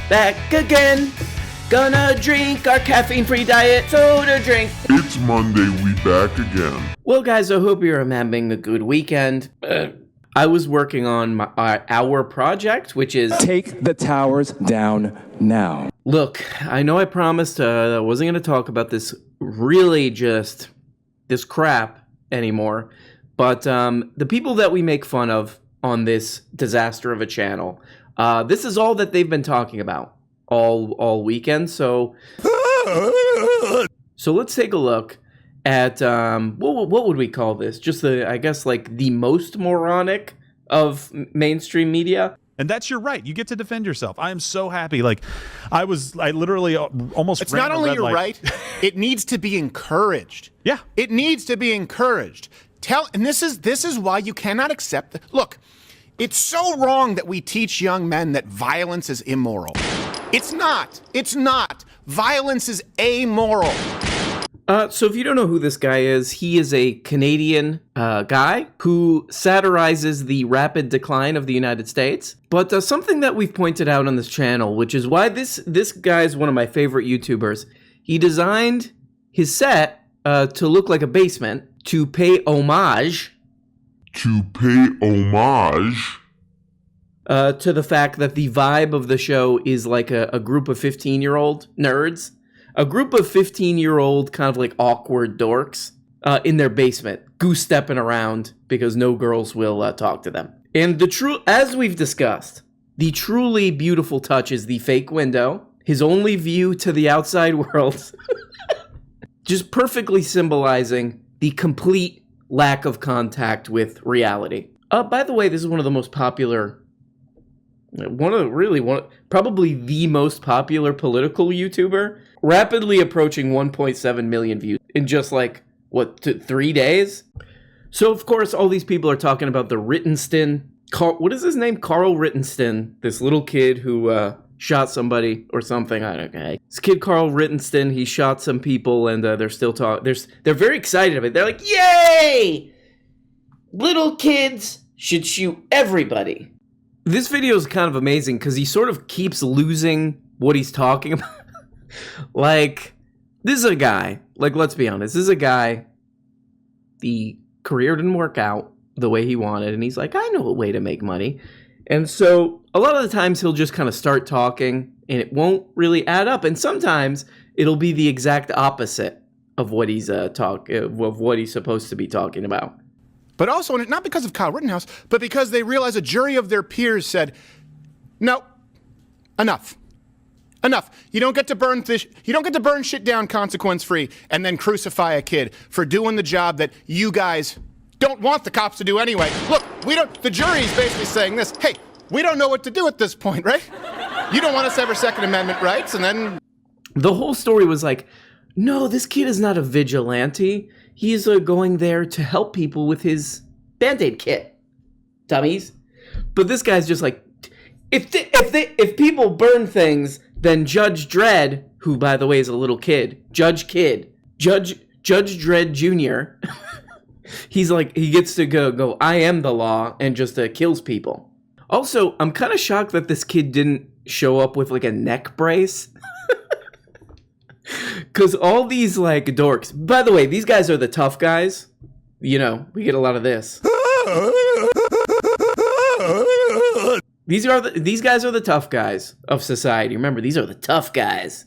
back again. Gonna drink our caffeine-free diet soda drink. It's Monday, we back again. Well, guys, I hope you're having a good weekend. I was working on our project, which is... Take the towers down now. Look, I know I promised I wasn't going to talk about this this crap anymore, but the people that we make fun of on this disaster of a channel, this is all that they've been talking about all weekend. So let's take a look at what would we call this? Just the most moronic of mainstream media. And that's your right. You get to defend yourself. I am so happy. I literally almost. It's not only your right; it needs to be encouraged. Yeah, it needs to be encouraged. And this is why you cannot accept. Look, it's so wrong that we teach young men that violence is immoral. It's not. It's not. Violence is amoral. So if you don't know who this guy is, he is a Canadian guy who satirizes the rapid decline of the United States. But something that we've pointed out on this channel, which is why this guy is one of my favorite YouTubers, he designed his set to look like a basement to pay homage To the fact that the vibe of the show is like a group of 15-year-old nerds. A group of 15-year-old kind of like awkward dorks in their basement, goose-stepping around because no girls will talk to them. And as we've discussed, the truly beautiful touch is the fake window, his only view to the outside world, just perfectly symbolizing the complete lack of contact with reality. By the way, this is one of the most popular, probably the most popular political YouTuber, rapidly approaching 1.7 million views in just 3 days. So of course all these people are talking about the Rittenston, what is his name? Carl Rittenston, this little kid who shot somebody or something. I don't know. This kid Carl Rittenston, he shot some people, and they're still talking. They're very excited about it. They're like, yay! Little kids should shoot everybody. This video is kind of amazing because he sort of keeps losing what he's talking about. This is a guy, let's be honest, this is a guy, the career didn't work out the way he wanted, and he's like, I know a way to make money. And so a lot of the times he'll just kind of start talking, and it won't really add up, and sometimes it'll be the exact opposite of what he's what he's supposed to be talking about. But also, not because of Kyle Rittenhouse, but because they realized a jury of their peers said, no, enough. Enough. You don't get to burn shit down consequence-free and then crucify a kid for doing the job that you guys don't want the cops to do anyway. Look, the jury's basically saying this, hey, we don't know what to do at this point, right? You don't want us to have our Second Amendment rights, and then... The whole story was like, no, this kid is not a vigilante. He's going there to help people with his Band-Aid kit. Dummies. But this guy's just like, if people burn things, then Judge Dredd, who by the way is a little kid, Judge Dredd Jr., he's like, he gets to go, I am the law, and just kills people. Also, I'm kind of shocked that this kid didn't show up with a neck brace. Because all these dorks, by the way, these guys are the tough guys. We get a lot of this. These guys are the tough guys of society. Remember, these are the tough guys.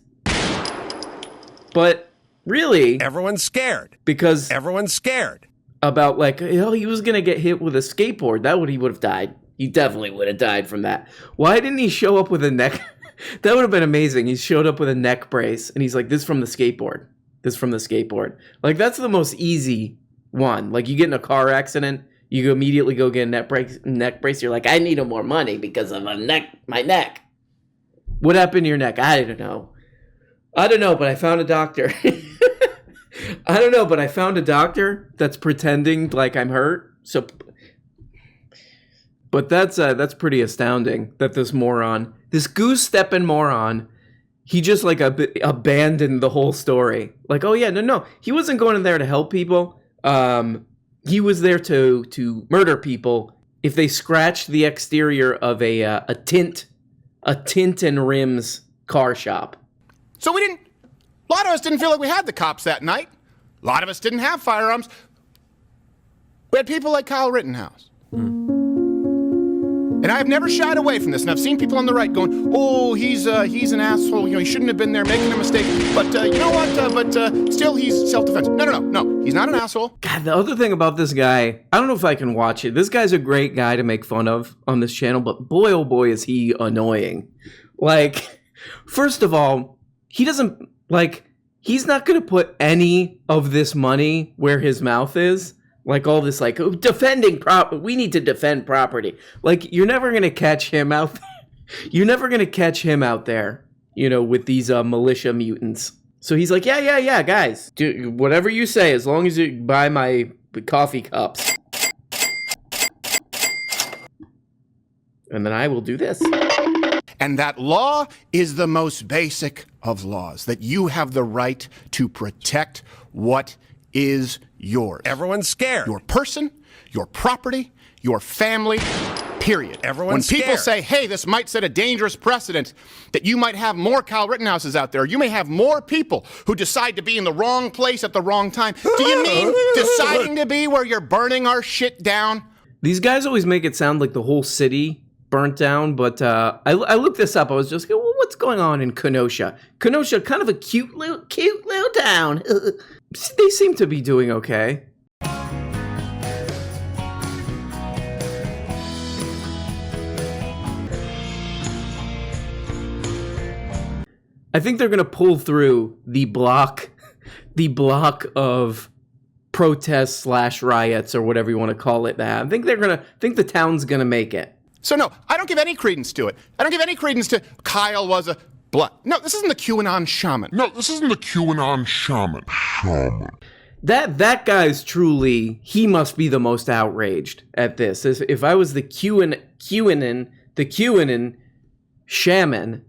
But really, everyone's scared. Because everyone's scared about he was gonna get hit with a skateboard. He would have died. He definitely would have died from that. Why didn't he show up with a neck? That would have been amazing. He showed up with a neck brace, and he's like, this from the skateboard. This from the skateboard. That's the most easy one. You get in a car accident, you immediately go get a neck brace. You're like, I need more money because of my neck. What happened to your neck? I don't know, but I found a doctor. I don't know, but I found a doctor that's pretending like I'm hurt. So, but that's pretty astounding that this moron, this goose-stepping moron, he just abandoned the whole story. Oh yeah, no, he wasn't going in there to help people. He was there to murder people if they scratched the exterior of a tint a tint and rims car shop. So a lot of us didn't feel like we had the cops that night. A lot of us didn't have firearms. We had people like Kyle Rittenhouse. And I've never shied away from this. And I've seen people on the right going, oh, he's an asshole. You know, he shouldn't have been there making a mistake. But you know what? Still, he's self-defense. No. He's not an asshole. God, the other thing about this guy, I don't know if I can watch it. This guy's a great guy to make fun of on this channel, but boy, oh boy, is he annoying. Like, first of all, he's not going to put any of this money where his mouth is. Like all this, like, defending we need to defend property. Like, you're never going to catch him out there. You're never going to catch him out there, you know, with these militia mutants. So he's like, yeah, guys, do whatever you say, as long as you buy my coffee cups. And then I will do this. And that law is the most basic of laws, that you have the right to protect what is yours. Everyone's scared. Your person, your property, your family, period. Everyone's When people scared. say, hey, this might set a dangerous precedent, that you might have more Kyle Rittenhouses out there, you may have more people who decide to be in the wrong place at the wrong time. Do you mean deciding to be where you're burning our shit down? These guys always make it sound like the whole city burnt down, but I looked this up. I was just going, well, what's going on in Kenosha? Kenosha, kind of a cute little town. They seem to be doing okay. I think they're gonna pull through the block of protests / riots or whatever you want to call it. That I think the town's gonna make it. So no, I don't give any credence to it. I don't give any credence to Kyle was a blood. No, this isn't the QAnon shaman. That guy's truly, he must be the most outraged at this. If I was the QAnon shaman,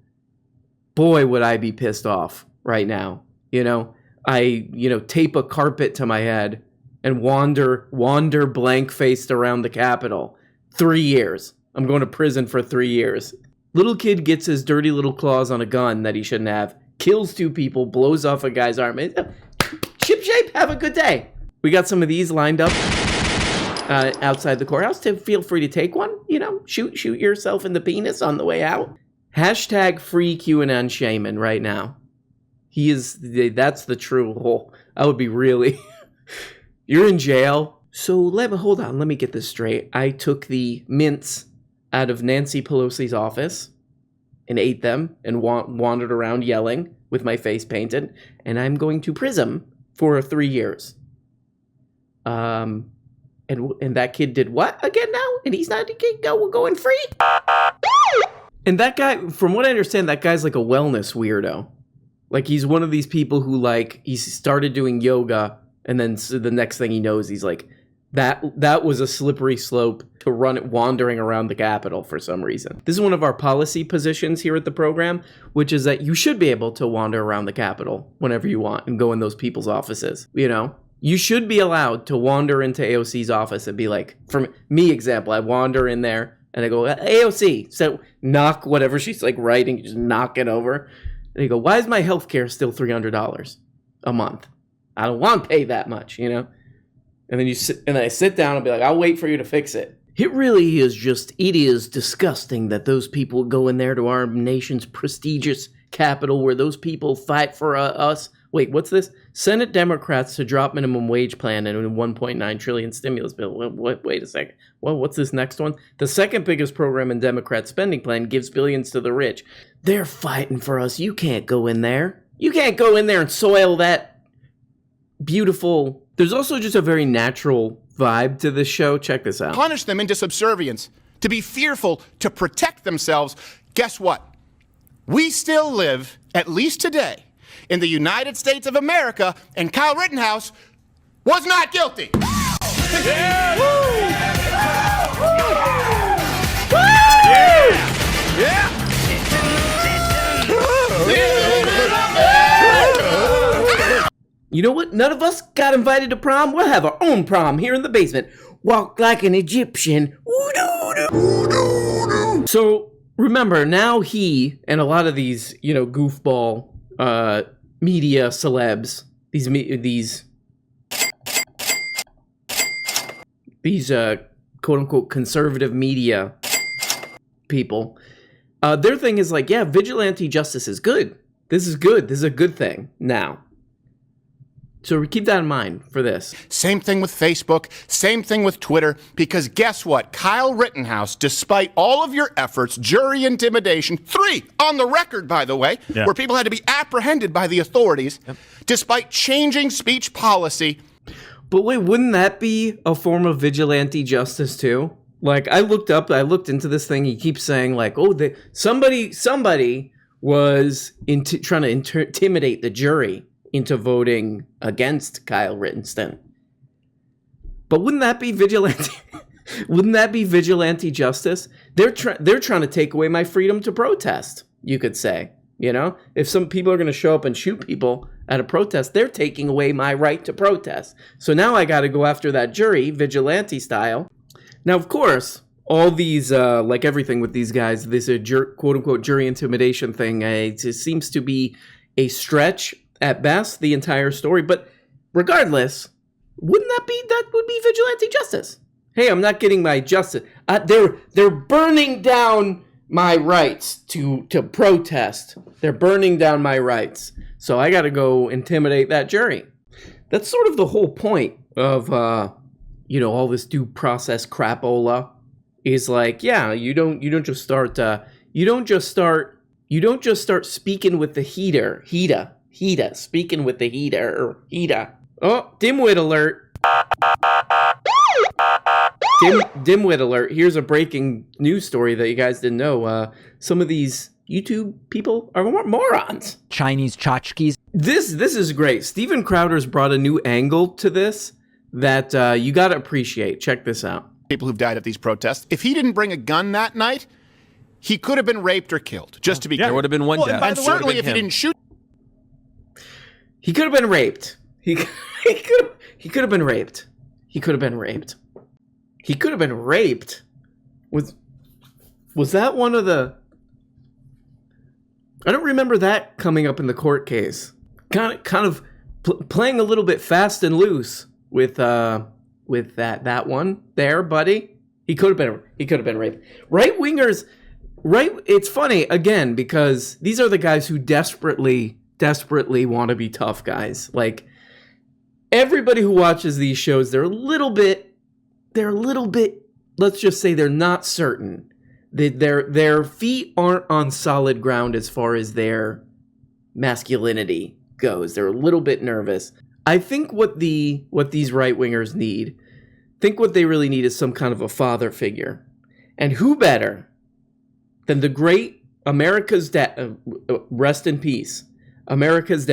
boy, would I be pissed off right now. You know, I tape a carpet to my head and wander blank-faced around the Capitol. 3 years. I'm going to prison for 3 years. Little kid gets his dirty little claws on a gun that he shouldn't have, kills 2 people, blows off a guy's arm. Ship shape, have a good day. We got some of these lined up outside the courthouse. Feel free to take one. You know, shoot yourself in the penis on the way out. Hashtag free QAnon shaman right now. That's the true whole. I would be really, you're in jail. So hold on, let me get this straight. I took the mints out of Nancy Pelosi's office and ate them and wandered around yelling with my face painted, and I'm going to prison for 3 years. And that kid did what again now? And he's not going free? And that guy, from what I understand, that guy's like a wellness weirdo. Like, he's one of these people who, like, he started doing yoga, and then the next thing he knows, he's like, that was a slippery slope to wandering around the Capitol for some reason. This is one of our policy positions here at the program, which is that you should be able to wander around the Capitol whenever you want and go in those people's offices, you know? You should be allowed to wander into AOC's office and be like, for me example, I wander in there and I go, AOC, so knock whatever she's like writing, just knock it over. And you go, why is my healthcare still $300 a month? I don't want to pay that much, you know? And then I sit down and be like, I'll wait for you to fix it. It really is it is disgusting that those people go in there to our nation's prestigious capital where those people fight for us. Wait, what's this? Senate Democrats to drop minimum wage plan and a $1.9 trillion stimulus bill. Wait a second. Well, what's this next one? The second biggest program in Democrat spending plan gives billions to the rich. They're fighting for us. You can't go in there. You can't go in there and soil that beautiful. There's also just a very natural vibe to this show. Check this out. Punish them into subservience, to be fearful, to protect themselves. Guess what? We still live, at least today, in the United States of America, and Kyle Rittenhouse was not guilty. Yeah! Woo! Yeah! Yeah! You know what? None of us got invited to prom. We'll have our own prom here in the basement. Walk like an Egyptian. So remember, now he and a lot of these, goofball media celebs, these quote unquote conservative media people, their thing is like, yeah, vigilante justice is good. This is good. This is a good thing now. So keep that in mind for this. Same thing with Facebook, same thing with Twitter, because guess what? Kyle Rittenhouse, despite all of your efforts, jury intimidation, 3 on the record, by the way, where people had to be apprehended by the authorities, despite changing speech policy. But wait, wouldn't that be a form of vigilante justice too? Like, I looked into this thing. He keeps saying like, oh, somebody was trying to intimidate the jury into voting against Kyle Rittenstein. But wouldn't that be vigilante? Wouldn't that be vigilante justice? They're trying to take away my freedom to protest, you could say. If some people are going to show up and shoot people at a protest, they're taking away my right to protest. So now I got to go after that jury, vigilante style. Now, of course, all these, like everything with these guys, this quote-unquote jury intimidation thing, it seems to be a stretch at best, the entire story. But regardless, wouldn't that would be vigilante justice? Hey, I'm not getting my justice. They're burning down my rights to protest. They're burning down my rights. So I got to go intimidate that jury. That's sort of the whole point of, all this due process crapola. Is like, yeah, you don't just start speaking with the heater, speaking with the heater. Oh, dimwit alert. Dimwit alert. Here's a breaking news story that you guys didn't know. Some of these YouTube people are morons. Chinese tchotchkes. This is great. Steven Crowder's brought a new angle to this that you got to appreciate. Check this out. People who've died at these protests. If he didn't bring a gun that night, he could have been raped or killed, just to be clear. There would have been one death. And certainly if he didn't shoot. He could have been raped. He could have been raped. He could have been raped. He could have been raped. Was that one of the... I don't remember that coming up in the court case. Kind of playing a little bit fast and loose with that one there, buddy. He could have been raped. Right-wingers, it's funny again because these are the guys who desperately want to be tough guys. Like everybody who watches these shows, they're a little bit, let's just say they're not certain. Their feet aren't on solid ground as far as their masculinity goes. They're a little bit nervous. I think what these right-wingers need, what they really need is some kind of a father figure. And who better than the great America's dad, rest in peace, America's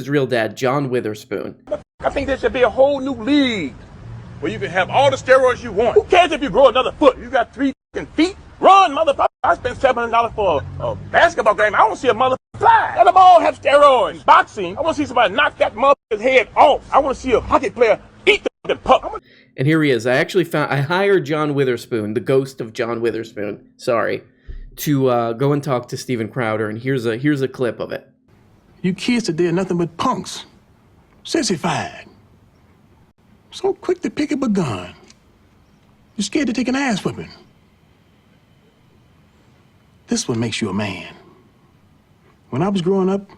real dad, John Witherspoon. I think there should be a whole new league where you can have all the steroids you want. Who cares if you grow another foot? You got 3 feet? Run, motherfucker. I spent $700 for a basketball game. I want to see a motherfucker fly. Let them all have steroids. Boxing, I want to see somebody knock that motherfucker's head off. I want to see a hockey player eat the puck. And here he is. I hired John Witherspoon, the ghost of John Witherspoon, to go and talk to Steven Crowder, and here's a clip of it. You kids today are nothing but punks. Sissified. So quick to pick up a gun. You're scared to take an ass whipping. This one makes you a man. When I was growing up,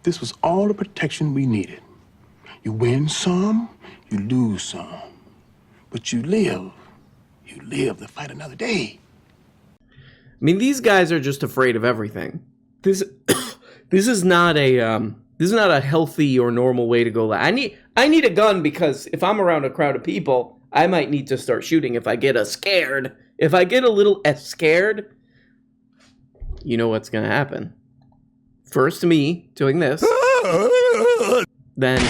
this was all the protection we needed. You win some, you lose some. But you live to fight another day. I mean, these guys are just afraid of everything. This is not a healthy or normal way to go. I need a gun because if I'm around a crowd of people, I might need to start shooting if I get scared. If I get a little scared, you know what's going to happen. First me doing this. Then...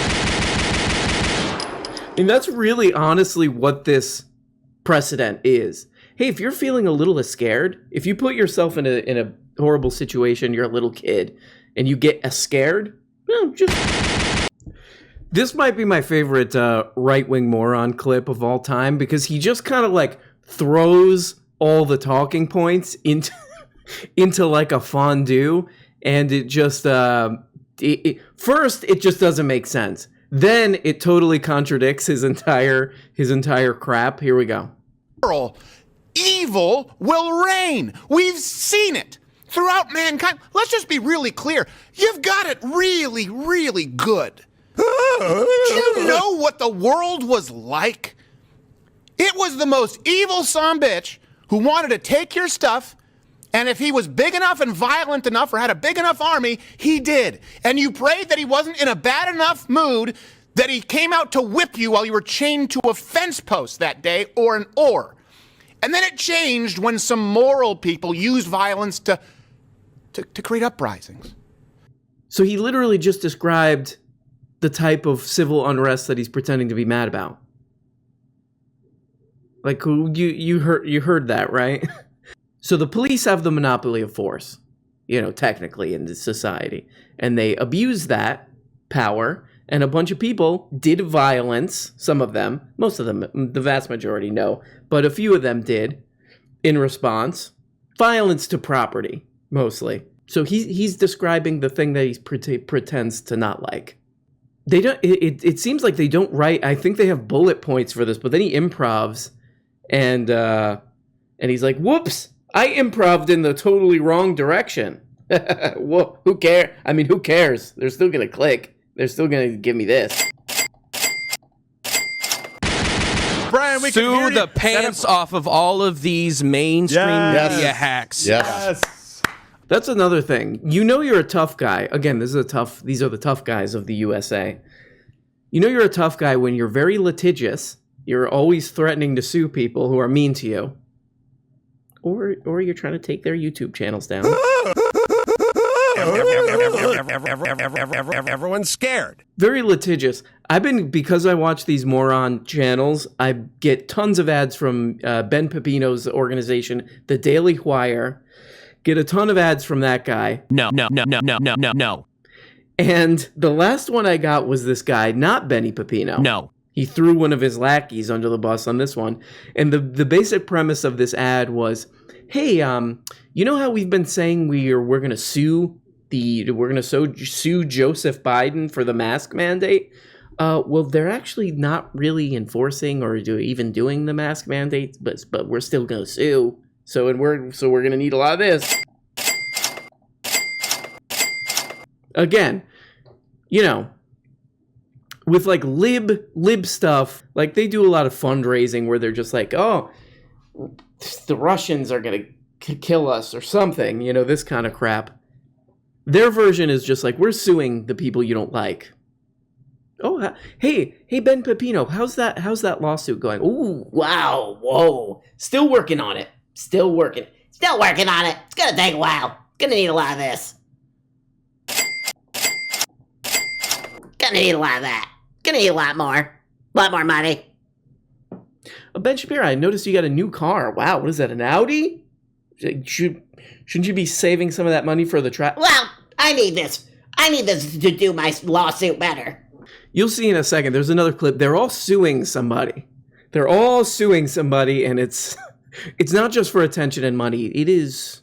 I mean, that's really honestly what this precedent is. Hey, if you're feeling a little scared, if you put yourself in a horrible situation, you're a little kid, and you get scared, This might be my favorite right-wing moron clip of all time because he just kind of like throws all the talking points into like a fondue, and it just first it just doesn't make sense. Then it totally contradicts his entire crap. Here we go. Evil will reign. We've seen it throughout mankind. Let's just be really clear. You've got it really, really good. Do you know what the world was like? It was the most evil sumbitch who wanted to take your stuff, and if he was big enough and violent enough or had a big enough army, he did. And you prayed that he wasn't in a bad enough mood that he came out to whip you while you were chained to a fence post that day, or an oar. And then it changed when some moral people used violence to create uprisings. So he literally just described the type of civil unrest that he's pretending to be mad about. Like, you heard that, right? So the police have the monopoly of force, technically in this society. And they abuse that power, and a bunch of people did violence, some of them, most of them, the vast majority no, but a few of them did, in response. Violence to property, mostly. So he's describing the thing that he pretends to not like. They don't. It seems like they don't write. I think they have bullet points for this, but then he improvs, and he's like, "Whoops! I improv'd in the totally wrong direction." Well, who cares? I mean, who cares? They're still gonna click. They're still gonna give me this. Brian, we can hear Sue you. the pants off of all of these mainstream media hacks. Yes. That's another thing. You're a tough guy. Again, these are the tough guys of the USA. You're a tough guy when you're very litigious. You're always threatening to sue people who are mean to you. Or you're trying to take their YouTube channels down. Everyone's scared. Very litigious. Because I watch these moron channels, I get tons of ads from Ben Pepino's organization, The Daily Wire. Get a ton of ads from that guy. No. And the last one I got was this guy, not Benny Pepino. No. He threw one of his lackeys under the bus on this one. And the basic premise of this ad was, hey, you know how we've been saying we're going to sue Joseph Biden for the mask mandate? Well, they're actually not really enforcing or even doing the mask mandate, but we're still going to sue. So we're going to need a lot of this. Again, with like lib stuff, like they do a lot of fundraising where they're just like, oh, the Russians are going to kill us or something, this kind of crap. Their version is just like, we're suing the people you don't like. Oh, hey, Ben Pepino, how's that lawsuit going? Ooh, wow, whoa, still working on it. Still working on it. It's gonna take a while. Gonna need a lot of this. Gonna need a lot of that. Gonna need a lot more money. Ben Shapiro, I noticed you got a new car. Wow, what is that, an Audi? Shouldn't you be saving some of that money for the Well, I need this to do my lawsuit better. You'll see in a second. There's another clip. They're all suing somebody, and it's not just for attention and money. These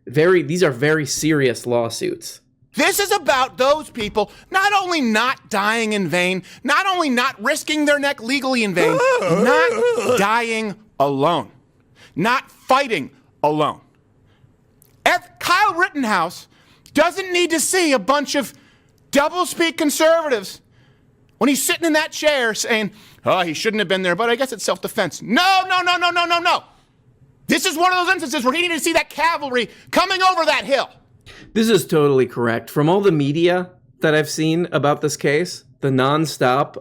are very serious lawsuits. This is about those people not only not dying in vain, not only not risking their neck legally in vain, not dying alone, not fighting alone. Kyle Rittenhouse doesn't need to see a bunch of double-speak conservatives when he's sitting in that chair saying, oh, he shouldn't have been there, but I guess it's self-defense. No. This is one of those instances where he needed to see that cavalry coming over that hill. This is totally correct. From all the media that I've seen about this case, the nonstop,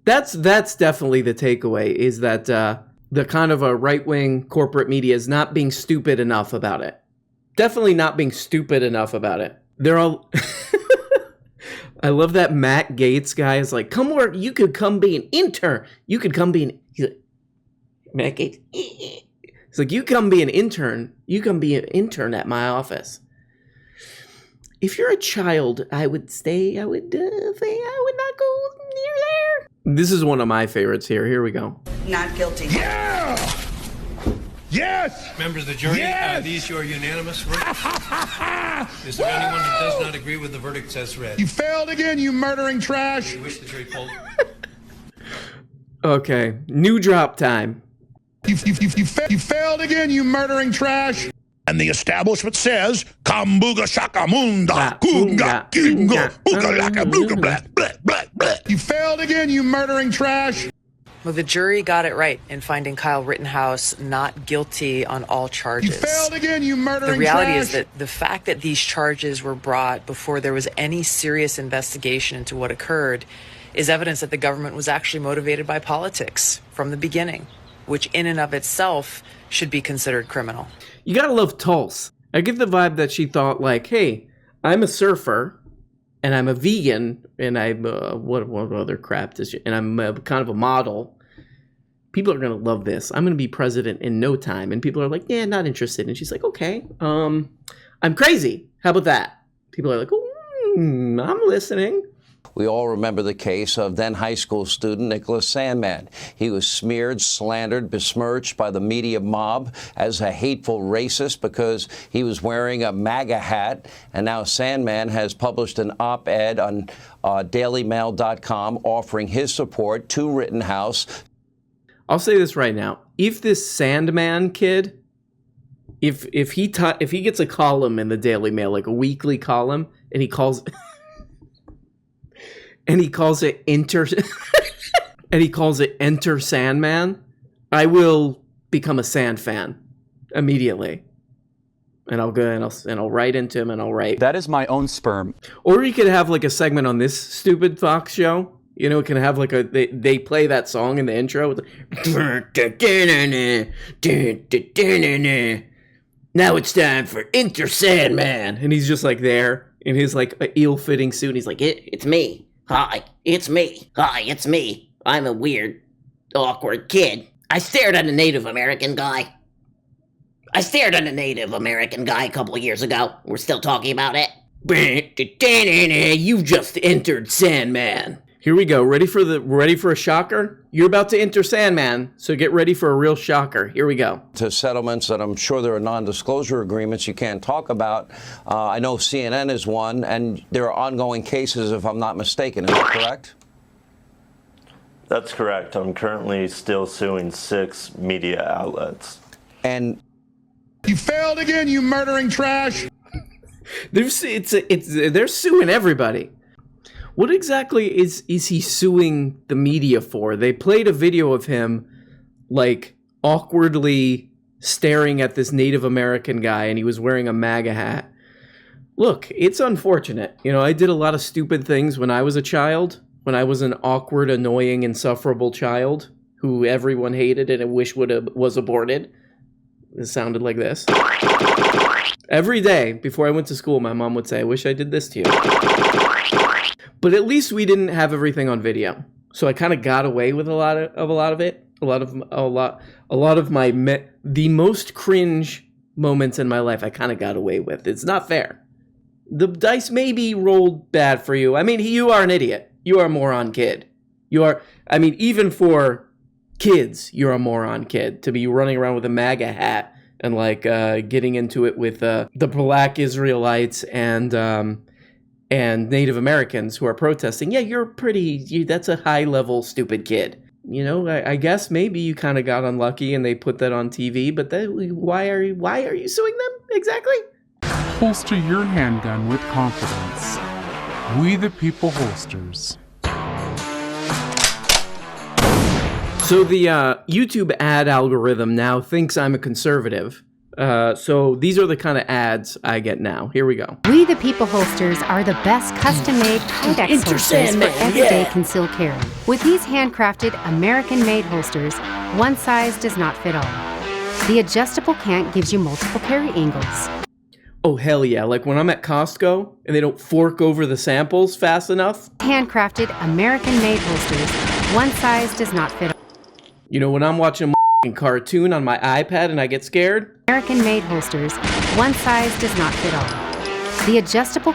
that's definitely the takeaway, is that the kind of a right-wing corporate media is not being stupid enough about it. Definitely not being stupid enough about it. They're all... I love that Matt Gaetz guy is like, come work, you could come be an intern. He's like, Matt Gaetz... It's like, you come be an intern. You come be an intern at my office. If you're a child, I would say I would not go near there. This is one of my favorites here. Here we go. Not guilty. Yeah! Yes! Members of the jury, Yes! these your unanimous verdicts. Is there anyone who does not agree with the verdicts as read? You failed again, you murdering trash! You wish the jury polled? Okay, new drop time. You failed again, you murdering trash! And the establishment says, Kambuga Shakamunda, Kunga, Kingo, Ukalaka, Bluka, blah, blah, blah, blah. You failed again, you murdering trash! Well, the jury got it right in finding Kyle Rittenhouse not guilty on all charges. You failed again, you murdering The reality trash. is that the fact that these charges were brought before there was any serious investigation into what occurred is evidence that the government was actually motivated by politics from the beginning, which in and of itself should be considered criminal. You gotta love Tulse. I get the vibe that she thought like, hey, I'm a surfer, and I'm a vegan, and I'm, what other crap is she, and I'm kind of a model. People are gonna love this. I'm gonna be president in no time. And people are like, yeah, not interested. And she's like, okay, I'm crazy. How about that? People are like, I'm listening. We all remember the case of then high school student Nicholas Sandmann. He was smeared, slandered, besmirched by the media mob as a hateful racist because he was wearing a MAGA hat. And now Sandmann has published an op-ed on dailymail.com offering his support to Rittenhouse. I'll say this right now. If this Sandman kid, if he gets a column in the Daily Mail, like a weekly column, and he calls it Enter Sandman, I will become a Sand fan immediately. And I'll go and I'll write into him and I'll write. That is my own sperm. Or you could have like a segment on this stupid Fox show. You know, it can have like they play that song in the intro. Now it's time for Enter Sandman. And he's just like there in his like ill-fitting suit. He's like, it's me. Hi, it's me. Hi, it's me. I'm a weird, awkward kid. I stared at a Native American guy. a couple of years ago. We're still talking about it. You've just entered Sandman. Here we go. Ready for a shocker? You're about to enter Sandman, so get ready for a real shocker. Here we go. To settlements that I'm sure there are non-disclosure agreements you can't talk about. I know CNN is one, and there are ongoing cases, if I'm not mistaken. Is that correct? That's correct. I'm currently still suing 6 media outlets. And you failed again, you murdering trash. They're suing everybody. What exactly is he suing the media for? They played a video of him, like, awkwardly staring at this Native American guy, and he was wearing a MAGA hat. Look, it's unfortunate. You know, I did a lot of stupid things when I was a child, when I was an awkward, annoying, insufferable child who everyone hated and I wish was aborted. It sounded like this. Every day before I went to school, my mom would say, I wish I did this to you. But at least we didn't have everything on video. So I kind of got away with a lot of it. A lot of my the most cringe moments in my life I kind of got away with. It's not fair. The dice may be rolled bad for you. I mean, you are an idiot. You are a moron kid. Even for kids, you're a moron kid to be running around with a MAGA hat and like getting into it with the Black Israelites and Native Americans who are protesting. Yeah, that's a high level stupid kid. You know, I guess maybe you kind of got unlucky and they put that on TV, but why are you suing them exactly? Holster your handgun with confidence. We the People holsters. So the YouTube ad algorithm now thinks I'm a conservative. So these are the kind of ads I get now. Here we go. We the People holsters are the best custom-made Kydex holsters for everyday concealed carry. With these handcrafted, American-made holsters, one size does not fit all. The adjustable cant gives you multiple carry angles. Oh, hell yeah. Like when I'm at Costco and they don't fork over the samples fast enough. Handcrafted, American-made holsters, one size does not fit all. You know, when I'm watching a cartoon on my iPad and I get scared. American-made holsters, one size does not fit all. The adjustable...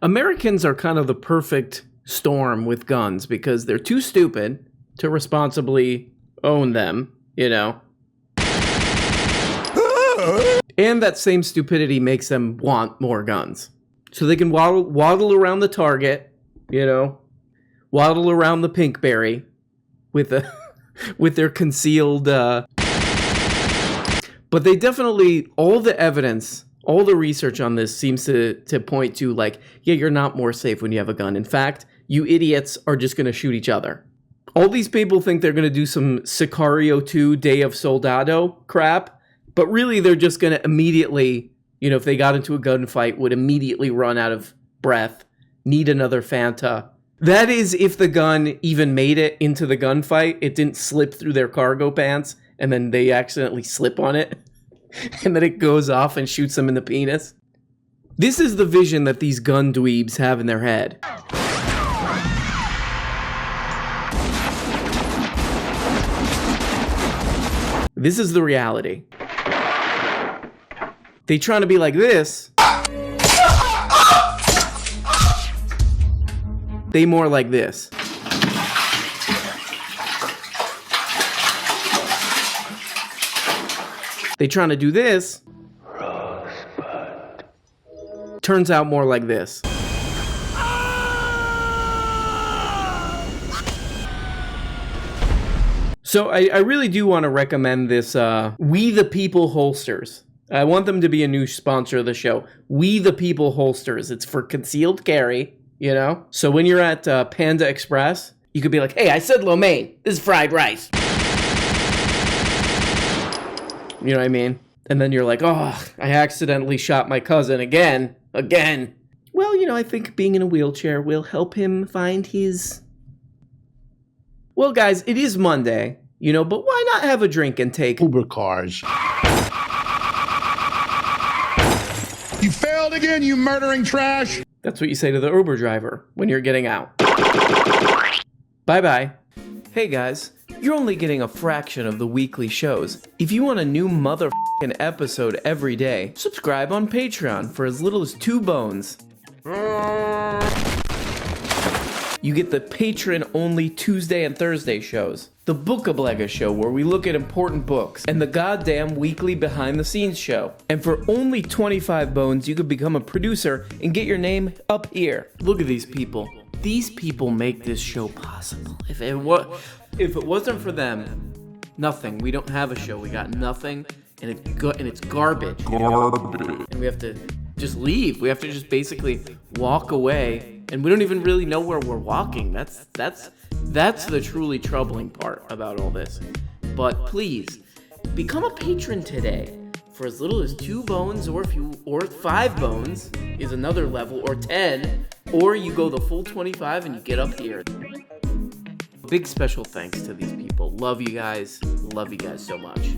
Americans are kind of the perfect storm with guns because they're too stupid to responsibly own them, you know. And that same stupidity makes them want more guns. So they can waddle around the target, waddle around the Pinkberry with their concealed... But they definitely, all the evidence, all the research on this seems to point to you're not more safe when you have a gun. In fact, you idiots are just going to shoot each other. All these people think they're going to do some Sicario 2 Day of Soldado crap, but really they're just going to immediately, if they got into a gunfight, would immediately run out of breath, need another Fanta. That is if the gun even made it into the gunfight. It didn't slip through their cargo pants, and then they accidentally slip on it, and then it goes off and shoots them in the penis. This is the vision that these gun dweebs have in their head. This is the reality. They trying to be like this. They more like this. They trying to do this. Rosebud. Turns out more like this. So I really do want to recommend this We the People holsters. I want them to be a new sponsor of the show. We the People holsters. It's for concealed carry, So when you're at Panda Express, you could be like, hey, I said lo mein. This is fried rice. You know what I mean? And then you're like, oh, I accidentally shot my cousin again. Well, I think being in a wheelchair will help him find his... Well, guys, it is Monday, but why not have a drink and take Uber cars? You failed again, you murdering trash! That's what you say to the Uber driver when you're getting out. Bye-bye. Hey, guys, you're only getting a fraction of the weekly shows. If you want a new motherfucking episode every day, subscribe on Patreon for as little as 2 bones. You get the patron-only Tuesday and Thursday shows, the Bookablega show where we look at important books, and the goddamn weekly behind-the-scenes show. And for only 25 bones, you could become a producer and get your name up here. Look at these people. These people make this show possible. If it wasn't for them, nothing. We don't have a show. We got nothing, and it's garbage. And we have to just leave. We have to just basically walk away. And we don't even really know where we're walking. That's the truly troubling part about all this. But please, become a patron today for as little as 2 bones, or 5 bones is another level, or 10, or you go the full 25 and you get up here. Big special thanks to these people. Love you guys so much.